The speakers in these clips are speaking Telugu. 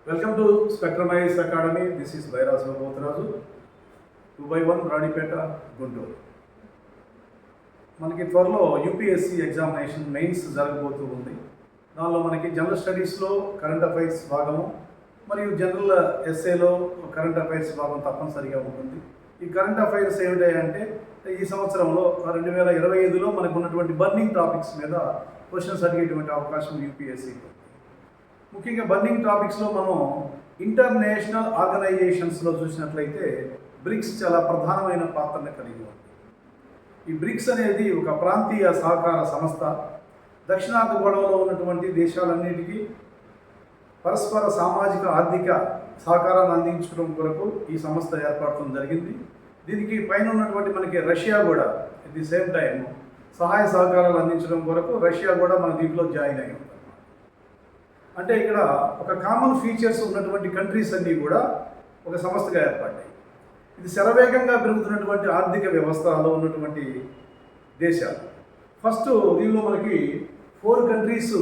Welcome to Spectrumize academy. This is Bairaju Potharaju, 2/1 Ranipeta, Guntur. మనకి త్వరలో యూపీఎస్సీ ఎగ్జామినేషన్ మెయిన్స్ జరగబోతూ ఉంది. దానిలో మనకి జనరల్ స్టడీస్లో కరెంట్ అఫైర్స్ భాగము మరియు జనరల్ ఎస్ఏలో కరెంట్ అఫైర్స్ భాగం తప్పనిసరిగా ఉంటుంది. ఈ కరెంట్ అఫైర్స్ ఏమిటంటే ఈ సంవత్సరంలో 2025లో మనకు ఉన్నటువంటి బర్నింగ్ టాపిక్స్ మీద క్వశ్చన్స్ అడిగేటువంటి అవకాశం యూపీఎస్సీకి. ముఖ్యంగా బర్నింగ్ టాపిక్స్లో మనం ఇంటర్నేషనల్ ఆర్గనైజేషన్స్లో చూసినట్లయితే బ్రిక్స్ చాలా ప్రధానమైన పాత్రను కలిగి ఉంది. ఈ బ్రిక్స్ అనేది ఒక ప్రాంతీయ సహకార సంస్థ. దక్షిణార్ధగోళంలో ఉన్నటువంటి దేశాలన్నిటికీ పరస్పర సామాజిక ఆర్థిక సహకారాన్ని అందించడం కొరకు ఈ సంస్థ ఏర్పడటం జరిగింది. దీనికి పైన ఉన్నటువంటి మనకి రష్యా కూడా ఎట్ ది సేమ్ టైం సహాయ సహకారాలు అందించడం కొరకు రష్యా కూడా మన దీంట్లో జాయిన్ అయ్యి ఉంటుంది. అంటే ఇక్కడ ఒక కామన్ ఫీచర్స్ ఉన్నటువంటి కంట్రీస్ అన్నీ కూడా ఒక సంస్థగా ఏర్పడ్డాయి. ఇది శరవేగంగా పెరుగుతున్నటువంటి ఆర్థిక వ్యవస్థలో ఉన్నటువంటి దేశాలు. ఫస్ట్ దీనిలో మనకి 4 కంట్రీస్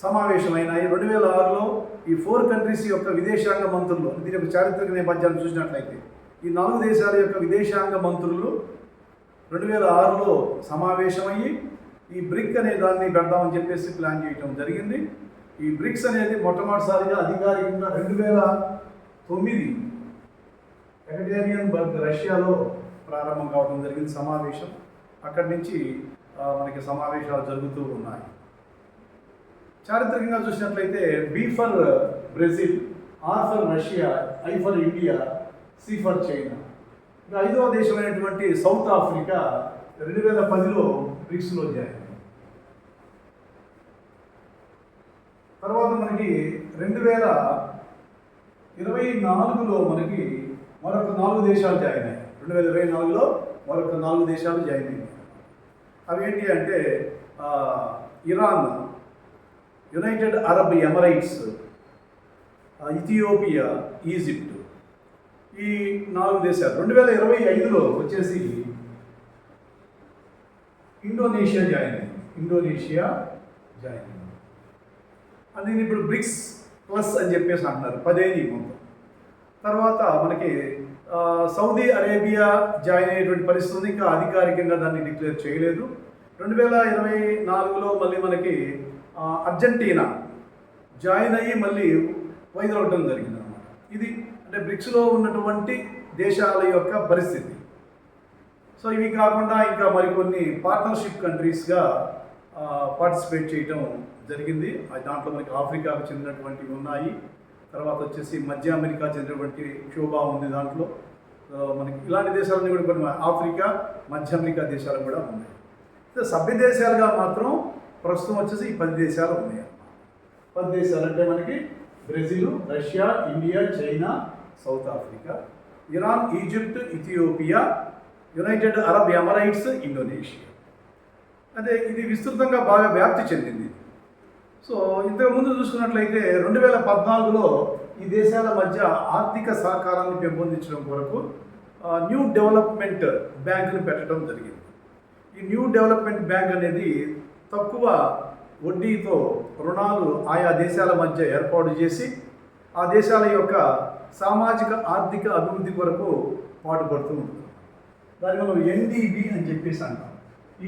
సమావేశమైనాయి 2006లో. ఈ 4 కంట్రీస్ యొక్క విదేశాంగ మంత్రులు, దీని యొక్క చారిత్రక నేపథ్యాన్ని చూసినట్లయితే ఈ 4 దేశాల యొక్క విదేశాంగ మంత్రులు 2006లో సమావేశమయ్యి ఈ బ్రిక్ అనే దాన్ని పెడదామని చెప్పేసి ప్లాన్ చేయడం జరిగింది. ఈ బ్రిక్స్ అనేది మొట్టమొదటిసారిగా అధికారికంగా 2009 ఎకటేరియన్బర్గ్ రష్యాలో ప్రారంభం కావడం జరిగింది సమావేశం. అక్కడి నుంచి మనకి సమావేశాలు జరుగుతూ ఉన్నాయి. చారిత్రకంగా చూసినట్లయితే B for Brazil, R for Russia, I for India, C for China. ఇంకా 5వ దేశమైనటువంటి సౌత్ ఆఫ్రికా 2010లో బ్రిక్స్లో జాయిన్. తర్వాత మనకి 2024లో మనకి మరొక 4 దేశాలు జాయిన్ అయ్యాయి. 2024లో మరొక 4 దేశాలు జాయిన్ అయ్యాయి. అవి ఏంటి అంటే Iran, United Arab Emirates, Ethiopia, Egypt. ఈ 4 దేశాలు. 2025లో వచ్చేసి ఇండోనేషియా జాయిన్ అయింది. అది ఇప్పుడు బ్రిక్స్ ప్లస్ అని చెప్పేసి అంటున్నారు, 10 మొత్తం. తర్వాత మనకి సౌదీ అరేబియా జాయిన్ అయ్యేటువంటి పరిస్థితి ఉంది. ఇంకా అధికారికంగా దాన్ని డిక్లేర్ చేయలేదు. 2024లో మళ్ళీ మనకి అర్జెంటీనా జాయిన్ అయ్యి మళ్ళీ వైదొలగడం జరిగింది అన్నమాట. ఇది అంటే బ్రిక్స్లో ఉన్నటువంటి దేశాల యొక్క పరిస్థితి. సో ఇవి కాకుండా ఇంకా మరికొన్ని పార్ట్నర్షిప్ కంట్రీస్గా పార్టిసిపేట్ చేయటం జరిగింది. దాంట్లో మనకి ఆఫ్రికాకు చెందినటువంటివి ఉన్నాయి. తర్వాత వచ్చేసి మధ్య అమెరికా చెందినటువంటి క్యూబా ఉంది దాంట్లో. మనకి ఇలాంటి దేశాలన్నీ కూడా కొన్ని ఆఫ్రికా, మధ్య అమెరికా దేశాలు కూడా ఉన్నాయి. సభ్య దేశాలుగా మాత్రం ప్రస్తుతం వచ్చేసి ఈ 10 దేశాలు ఉన్నాయి. 10 దేశాలు అంటే మనకి Brazil, Russia, India, China, south Africa, Iran, Egypt, Ethiopia, United Arab Emirates, Indonesia. అంటే ఇది విస్తృతంగా బాగా వ్యాప్తి చెందింది. సో ఇంతకుముందు చూసుకున్నట్లయితే 2014లో ఈ దేశాల మధ్య ఆర్థిక సహకారాన్ని పెంపొందించడం కొరకు న్యూ డెవలప్మెంట్ బ్యాంకుని పెట్టడం జరిగింది. ఈ న్యూ డెవలప్మెంట్ బ్యాంక్ అనేది తక్కువ వడ్డీతో రుణాలు ఆయా దేశాల మధ్య ఏర్పాటు చేసి ఆ దేశాల యొక్క సామాజిక ఆర్థిక అభివృద్ధి కొరకు పాటుపడుతూ ఉంటుంది. దాన్ని మనం ఎన్డీబీ అని చెప్పేసి అంటాం.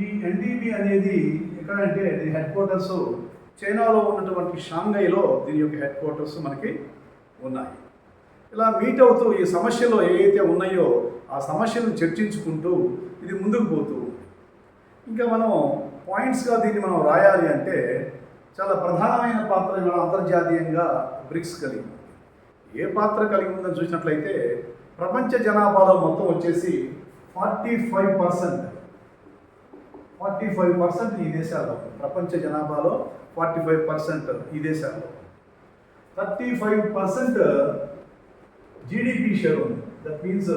ఈ ఎన్డీబీ అనేది ఎక్కడంటే దీని హెడ్ క్వార్టర్స్ చైనాలో ఉన్నటువంటి షాంఘైలో దీని యొక్క హెడ్ క్వార్టర్స్ మనకి ఉన్నాయి. ఇలా మీట్ అవుతూ ఈ సమస్యలు ఏవైతే ఉన్నాయో ఆ సమస్యలను చర్చించుకుంటూ ఇది ముందుకు పోతూ ఉంది. ఇంకా మనం పాయింట్స్గా దీన్ని మనం రాయాలి అంటే చాలా ప్రధానమైన పాత్ర ఇవాళ అంతర్జాతీయంగా బ్రిక్స్ కలిగి ఉంది. ఏ పాత్ర కలిగి ఉందని చూసినట్లయితే ప్రపంచ జనాభాలో మొత్తం వచ్చేసి 45% ఈ దేశాల్లో. ప్రపంచ జనాభాలో 45% ఈ దేశాల్లో. 35% జీడిపి షేర్ ఉంది. That means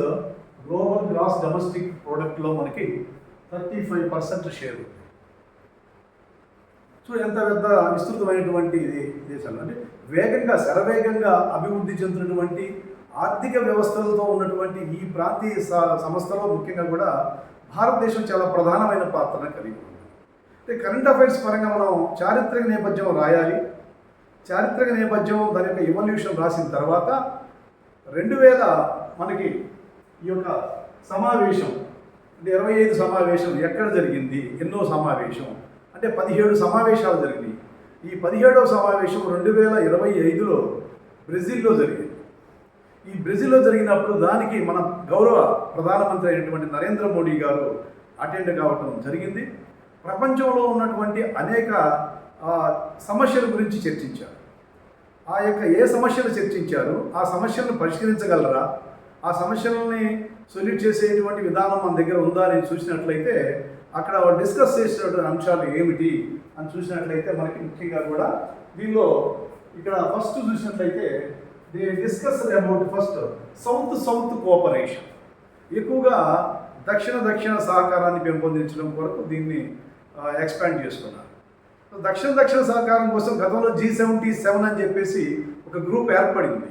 global gross domestic ప్రోడక్ట్లో మనకి 35% షేర్ ఉంది. సో ఎంత పెద్ద విస్తృతమైనటువంటి దేశాలు అంటే శరవేగంగా అభివృద్ధి చెందుతున్నటువంటి ఆర్థిక వ్యవస్థలతో ఉన్నటువంటి ఈ ప్రాంతీయ సంస్థలో ముఖ్యంగా కూడా భారతదేశం చాలా ప్రధానమైన పాత్రను కలిగి ఉంది. అంటే కరెంట్ అఫైర్స్ పరంగా మనం చారిత్రక నేపథ్యం రాయాలి. చారిత్రక నేపథ్యం దాని యొక్క ఎవల్యూషన్ రాసిన తర్వాత 2000 మనకి ఈ యొక్క సమావేశం అంటే 25 సమావేశం ఎక్కడ జరిగింది, ఎన్నో సమావేశం అంటే 17 సమావేశాలు జరిగినాయి. ఈ 17వ సమావేశం 2025లో బ్రెజిల్లో జరిగింది. ఈ బ్రెజిల్లో జరిగినప్పుడు దానికి మన గౌరవ ప్రధానమంత్రి అయినటువంటి నరేంద్ర మోడీ గారు అటెండ్ కావటం జరిగింది. ప్రపంచంలో ఉన్నటువంటి అనేక సమస్యల గురించి చర్చించారు. ఆ యొక్క ఏ సమస్యలు చర్చించారు, ఆ సమస్యలను పరిష్కరించగలరా, ఆ సమస్యలని సొల్యూట్ చేసేటువంటి విధానం మన దగ్గర ఉందా అని చూసినట్లయితే అక్కడ డిస్కస్ చేసినటువంటి అంశాలు ఏమిటి అని చూసినట్లయితే మనకి ముఖ్యంగా కూడా దీనిలో ఇక్కడ ఫస్ట్ చూసినట్లయితే they discuss about first south cooperation. ఎక్కువగా దక్షిణ సహకారాన్ని పెంపొందించడం కొరకు దీన్ని ఎక్స్పాండ్ చేసుకున్నారు. దక్షిణ సహకారం కోసం గతంలో G77 అని చెప్పేసి ఒక గ్రూప్ ఏర్పడింది,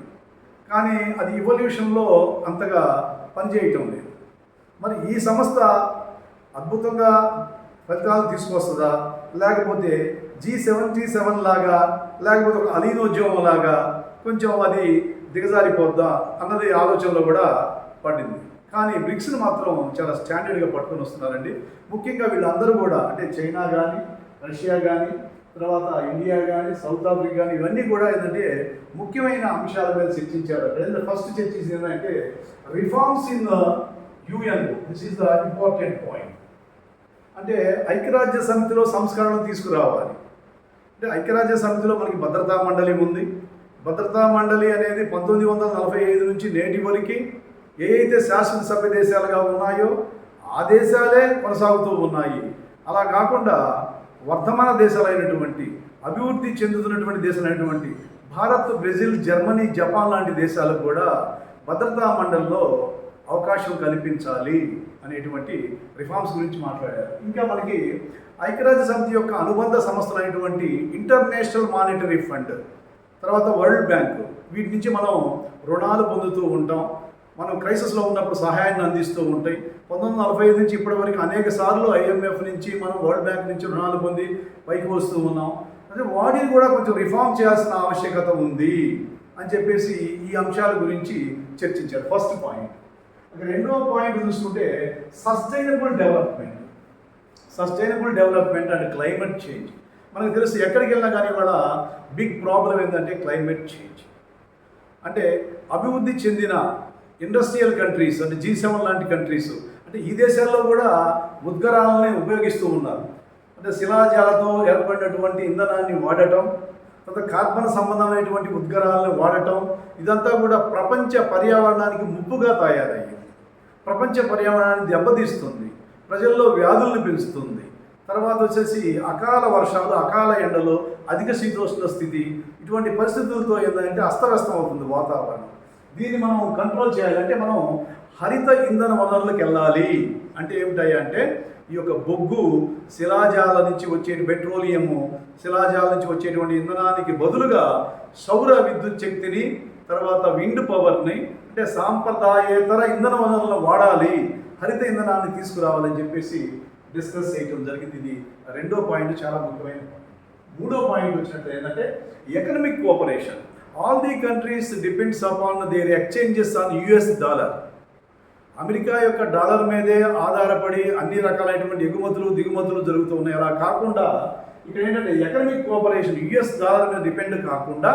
కానీ అది ఇవల్యూషన్లో అంతగా పనిచేయటం లేదు. మరి ఈ సంస్థ అద్భుతంగా ఫలితాలు తీసుకొస్తుందా, లేకపోతే G77 లాగా, లేకపోతే ఒక అలీనోద్యమం లాగా కొంచెం అది దిగజారిపోద్దా అన్నది ఆలోచనలో కూడా పడింది. కానీ బ్రిక్స్ని మాత్రం చాలా స్టాండర్డ్గా పట్టుకొని వస్తున్నారండి. ముఖ్యంగా వీళ్ళందరూ కూడా అంటే చైనా కానీ, రష్యా కానీ, తర్వాత ఇండియా కానీ, సౌత్ ఆఫ్రికా కానీ ఇవన్నీ కూడా ఏంటంటే ముఖ్యమైన అంశాల మీద చర్చించారు. అక్కడ ఫస్ట్ చర్చించింది ఏంటంటే reforms in UN. This is the important point. అంటే ఐక్యరాజ్య సమితిలో సంస్కరణలు తీసుకురావాలి. అంటే ఐక్యరాజ్య సమితిలో మనకి భద్రతా మండలి ఉంది. భద్రతా మండలి అనేది 1945 నుంచి నేటి వరకు ఏ అయితే శాసనసభ్య దేశాలుగా ఉన్నాయో ఆ దేశాలే కొనసాగుతూ ఉన్నాయి. అలా కాకుండా వర్ధమాన దేశాలైనటువంటి అభివృద్ధి చెందుతున్నటువంటి దేశాలైనటువంటి భారత్, బ్రెజిల్, జర్మనీ, జపాన్ లాంటి దేశాలకు కూడా భద్రతా మండలిలో అవకాశం కల్పించాలి అనేటువంటి రిఫార్మ్స్ గురించి మాట్లాడారు. ఇంకా మనకి ఐక్యరాజ్య సమితి యొక్క అనుబంధ సంస్థలైనటువంటి ఇంటర్నేషనల్ మానిటరీ ఫండ్, తర్వాత వరల్డ్ బ్యాంక్, వీటి నుంచి మనం రుణాలు పొందుతూ ఉంటాం. మనం క్రైసిస్లో ఉన్నప్పుడు సహాయాన్ని అందిస్తూ ఉంటాయి. 1945 నుంచి ఇప్పటి వరకు అనేక సార్లు IMF నుంచి మనం వరల్డ్ బ్యాంక్ నుంచి రుణాలు పొంది పైకి వస్తూ ఉన్నాం. అంటే వాటిని కూడా కొంచెం రిఫార్మ్ చేయాల్సిన ఆవశ్యకత ఉంది అని చెప్పేసి ఈ అంశాల గురించి చర్చించారు. First point. రెండవ పాయింట్ చూసుకుంటే sustainable development and climate change. మనకు తెలుసు ఎక్కడికి వెళ్ళినా కానీ కూడా బిగ్ ప్రాబ్లం ఏంటంటే క్లైమేట్ చేంజ్. అంటే అభివృద్ధి చెందిన ఇండస్ట్రియల్ కంట్రీస్ అంటే G7 లాంటి కంట్రీస్ అంటే ఈ దేశాల్లో కూడా ఉద్గారాలని ఉపయోగిస్తూ ఉన్నారు. అంటే శిలాజాలతో ఏర్పడినటువంటి ఇంధనాన్ని వాడటం, తర్వాత కార్బన్ సంబంధమైనటువంటి ఉద్గారాలను వాడటం, ఇదంతా కూడా ప్రపంచ పర్యావరణానికి ముప్పుగా తయారయ్యింది. ప్రపంచ పర్యావరణాన్ని దెబ్బతీస్తుంది, ప్రజల్లో వ్యాధులను పెంచుతుంది. తర్వాత వచ్చేసి అకాల వర్షాలు, అకాల ఎండలు, అధిక శీతోష్ణ స్థితి, ఇటువంటి పరిస్థితులతో ఏంటంటే అస్తవ్యస్తం అవుతుంది వాతావరణం. దీన్ని మనం కంట్రోల్ చేయాలంటే మనం హరిత ఇంధన వనరులకు వెళ్ళాలి. అంటే ఏమిటాయంటే ఈ యొక్క బొగ్గు, శిలాజాల నుంచి వచ్చే పెట్రోలియము, శిలాజాల నుంచి వచ్చేటువంటి ఇంధనానికి బదులుగా సౌర విద్యుత్ శక్తిని, తర్వాత విండ్ పవర్ని అంటే సాంప్రదాయేతర ఇంధన వనరులను వాడాలి, హరిత ఇంధనాన్ని తీసుకురావాలని చెప్పేసి డిస్కస్ చేయడం జరిగింది. ఇది రెండో పాయింట్, చాలా ముఖ్యమైన పాయింట్. మూడో పాయింట్ వచ్చినట్టు ఏంటంటే economic cooperation. All the countries depends upon there exchanges on US dollar. America యొక్క డాలర్ మీదే ఆధారపడి అన్ని రకాలైనటువంటి ఎగుమతులు దిగుమతులు జరుగుతూ ఉన్నాయి. అలా కాకుండా ఇక్కడ ఏంటంటే ఎకనమిక్ కోఆపరేషన్ US డాలర్ మీద డిపెండ్ కాకుండా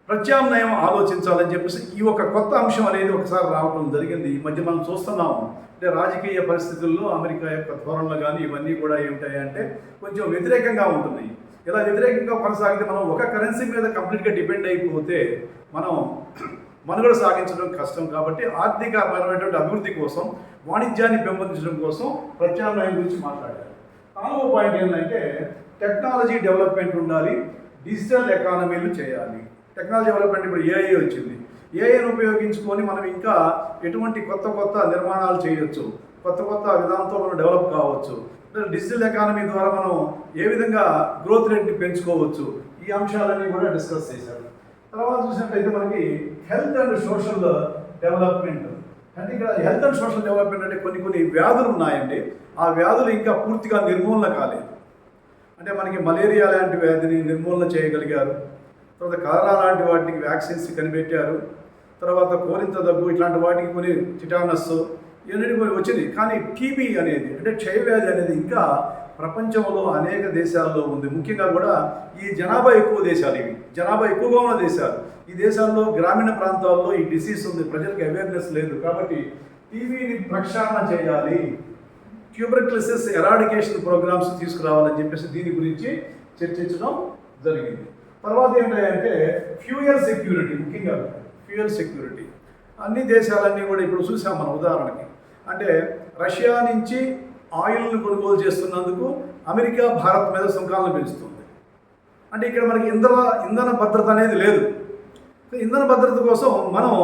ప్రత్యామ్నాయం ఆలోచించాలని చెప్పేసి ఈ ఒక కొత్త అంశం అనేది ఒకసారి రావడం జరిగింది. ఈ మధ్య మనం చూస్తున్నాము. అంటే రాజకీయ పరిస్థితుల్లో అమెరికా యొక్క ధోరణులు కానీ ఇవన్నీ కూడా ఏమిటాయంటే కొంచెం వ్యతిరేకంగా ఉంటున్నాయి. ఇలా వ్యతిరేకంగా కొనసాగితే మనం ఒక కరెన్సీ మీద కంప్లీట్గా డిపెండ్ అయిపోతే మనం మనుగడ సాగించడం కష్టం. కాబట్టి ఆర్థికపరమైనటువంటి అభివృద్ధి కోసం, వాణిజ్యాన్ని పెంపొందించడం కోసం ప్రత్యామ్నాయం గురించి మాట్లాడారు. నాలుగో పాయింట్ ఏంటంటే టెక్నాలజీ డెవలప్మెంట్ ఉండాలి, డిజిటల్ ఎకానమీలు చేయాలి. టెక్నాలజీ డెవలప్మెంట్ ఇప్పుడు AI వచ్చింది. AIని ఉపయోగించుకొని మనం ఇంకా ఎటువంటి కొత్త నిర్మాణాలు చేయొచ్చు, కొత్త విధానంతో మనం డెవలప్ కావచ్చు. డిజిటల్ ఎకానమీ ద్వారా మనం ఏ విధంగా గ్రోత్ రేట్ని పెంచుకోవచ్చు, ఈ అంశాలన్నీ కూడా డిస్కస్ చేశారు. తర్వాత చూసినట్లయితే మనకి హెల్త్ అండ్ సోషల్ డెవలప్మెంట్. అంటే ఇక్కడ హెల్త్ అండ్ సోషల్ డెవలప్మెంట్ అంటే కొన్ని వ్యాధులు ఉన్నాయండి. ఆ వ్యాధులు ఇంకా పూర్తిగా నిర్మూలన కాలేదు. అంటే మనకి మలేరియా లాంటి వ్యాధిని నిర్మూలన చేయగలిగారు. తర్వాత కలరా లాంటి వాటికి వ్యాక్సిన్స్ కనిపెట్టారు. తర్వాత కోరింత దగ్గు ఇట్లాంటి వాటికి కొన్ని టిటానస్ ఇవన్నీ కొన్ని వచ్చింది. కానీ టీబీ అనేది అంటే క్షయవ్యాధి అనేది ఇంకా ప్రపంచంలో అనేక దేశాల్లో ఉంది. ముఖ్యంగా కూడా ఈ జనాభా ఎక్కువ దేశాలు, ఇవి జనాభా ఎక్కువగా ఉన్న దేశాలు. ఈ దేశాల్లో గ్రామీణ ప్రాంతాల్లో ఈ డిసీజ్ ఉంది, ప్రజలకు అవేర్నెస్ లేదు. కాబట్టి టీబీని ప్రక్షాళన చేయాలి, ట్యూబర్క్యులోసిస్ ఎరాడికేషన్ ప్రోగ్రామ్స్ తీసుకురావాలని చెప్పేసి దీని గురించి చర్చించడం జరిగింది. తర్వాత ఏంటంటే ఫ్యూయల్ సెక్యూరిటీ, ముఖ్యంగా ఫ్యూయల్ సెక్యూరిటీ అన్ని దేశాలన్నీ కూడా ఇప్పుడు చూసాం మనం. ఉదాహరణకి అంటే రష్యా నుంచి ఆయిల్ను కొనుగోలు చేస్తున్నందుకు అమెరికా భారత్ మీద సుంకాలను పెంచుతుంది. అంటే ఇక్కడ మనకి ఇంధన భద్రత అనేది లేదు. ఇంధన భద్రత కోసం మనం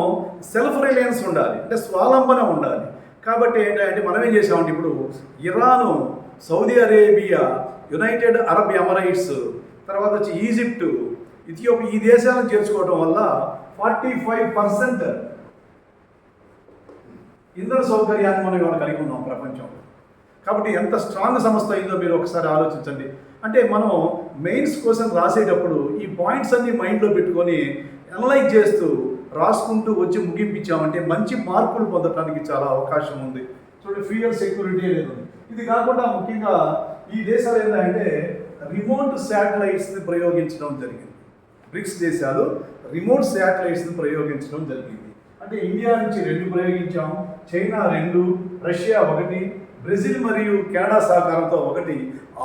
సెల్ఫ్ రిలయన్స్ ఉండాలి, అంటే స్వావలంబన ఉండాలి. కాబట్టి ఏంటంటే మనం ఏం చేసామంటే ఇప్పుడు Iran, Saudi Arabia, United Arab Emirates, తర్వాత వచ్చి ఈజిప్టు, ఇథియోపియా, ఈ దేశాలను చేర్చుకోవడం వల్ల 45% ఇంధన సౌకర్యాన్ని మనం ఇవాళ కలిగి ఉన్నాం ప్రపంచంలో. కాబట్టి ఎంత స్ట్రాంగ్ సంస్థ అయిందో మీరు ఒకసారి ఆలోచించండి. అంటే మనం మెయిన్స్ కోసం రాసేటప్పుడు ఈ పాయింట్స్ అన్ని మైండ్లో పెట్టుకొని అనలైజ్ చేస్తూ రాసుకుంటూ వచ్చి ముగింపించామంటే మంచి మార్కులు పొందడానికి చాలా అవకాశం ఉంది. చూడండి, ఫ్యూయల్ సెక్యూరిటీ అనేది. ఇది కాకుండా ముఖ్యంగా ఈ దేశాలు ఏంటంటే రిమోట్ శాటిలైట్స్ని ప్రయోగించడం జరిగింది. బ్రిక్స్ దేశాలు రిమోట్ శాటిలైట్స్ని ప్రయోగించడం జరిగింది. అంటే ఇండియా నుంచి 2 ప్రయోగించాం, చైనా 2, రష్యా 1, బ్రెజిల్ మరియు కెనడా సహకారంతో 1,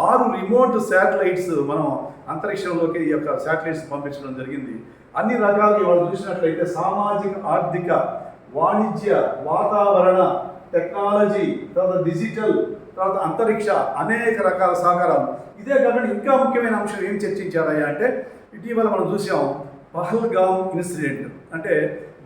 6 రిమోట్ శాటిలైట్స్ మనం అంతరిక్షంలోకి ఈ యొక్క శాటిలైట్స్ పంపించడం జరిగింది. అన్ని రకాలుగా వాళ్ళు చూసినట్లయితే సామాజిక, ఆర్థిక, వాణిజ్య, వాతావరణ, టెక్నాలజీ, తర్వాత డిజిటల్, తర్వాత అంతరిక్ష, అనేక రకాల సహకారాలు. ఇదే కాకుండా ఇంకా ముఖ్యమైన అంశం ఏం చర్చించారయ్యా అంటే ఇటీవల మనం చూసాం పహల్గామ్ ఇన్సిడెంట్. అంటే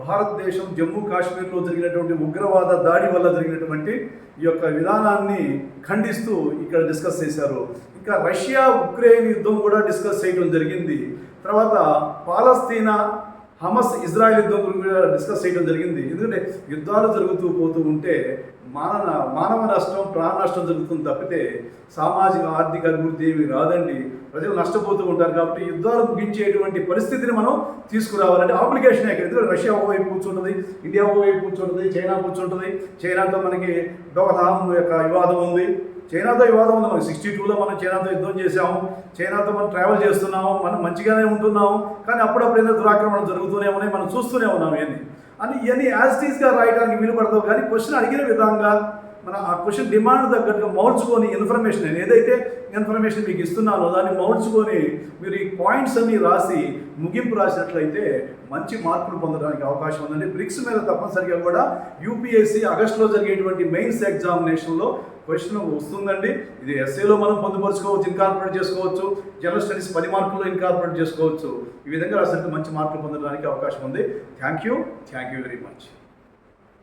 భారతదేశం జమ్మూ కాశ్మీర్లో జరిగినటువంటి ఉగ్రవాద దాడి వల్ల జరిగినటువంటి ఈ యొక్క విధానాన్ని ఖండిస్తూ ఇక్కడ డిస్కస్ చేశారు. ఇంకా రష్యా ఉక్రెయిన్ యుద్ధం కూడా డిస్కస్ చేయడం జరిగింది. తర్వాత పాలస్తీనా, హమస్, ఇజ్రాయెల్ యుద్ధం గురించి కూడా డిస్కస్ చేయడం జరిగింది. ఎందుకంటే యుద్ధాలు జరుగుతూ పోతూ ఉంటే మానవ నష్టం, ప్రాణ నష్టం జరుగుతుంది తప్పితే సామాజిక, ఆర్థిక అభివృద్ధి ఏమి రాదండి. ప్రజలు నష్టపోతూ ఉంటారు. కాబట్టి యుద్ధాలు ముగించేటువంటి పరిస్థితిని మనం తీసుకురావాలంటే ఆబ్లిగేషన్ ఎక్కడ. ఎందుకంటే రష్యా ఒకవైపు కూర్చుంటుంది, ఇండియా ఒకవైపు కూర్చుంటుంది, చైనా కూర్చుంటుంది. చైనాతో మనకి డోకలాం యొక్క వివాదం ఉంది, చైనాతో వివాదం ఉంది. మనకి 62లో మనం చైనాతో యుద్ధం చేసాము, చైనాతో మనం ట్రావెల్ చేస్తున్నాము, మనం మంచిగానే ఉంటున్నాము. కానీ అప్పుడప్పుడు ఏదో దురాక్రమణ జరుగుతూనే ఉన్నాయి, మనం చూస్తూనే ఉన్నాం. ఇవన్నీ యాజ్ టీజ్గా రాయడానికి వీలు పడతావు. కానీ క్వశ్చన్ అడిగిన విధంగా మన ఆ క్వశ్చన్ డిమాండ్ తగ్గట్టుగా మౌల్చుకొని ఇన్ఫర్మేషన్, నేను ఏదైతే ఇన్ఫర్మేషన్ మీకు ఇస్తున్నానో దాన్ని మౌల్చుకొని మీరు ఈ పాయింట్స్ అన్ని రాసి ముగింపు రాసినట్లయితే మంచి మార్కులు పొందడానికి అవకాశం ఉందండి. బ్రిక్స్ మీద తప్పనిసరిగా కూడా యూపీఎస్సీ ఆగస్టులో జరిగేటువంటి మెయిన్స్ ఎగ్జామినేషన్లో క్వశ్చన్ వస్తుందండి. ఇది ఎస్ఏలో మనం పొందుపరుచుకోవచ్చు, ఇన్కార్పొరేట్ చేసుకోవచ్చు, జనరల్ స్టడీస్ 10 మార్కుల్లో ఇన్కార్పొరేట్ చేసుకోవచ్చు. ఈ విధంగా రాసినట్టు మంచి మార్కులు పొందడానికి అవకాశం ఉంది. Thank you very much.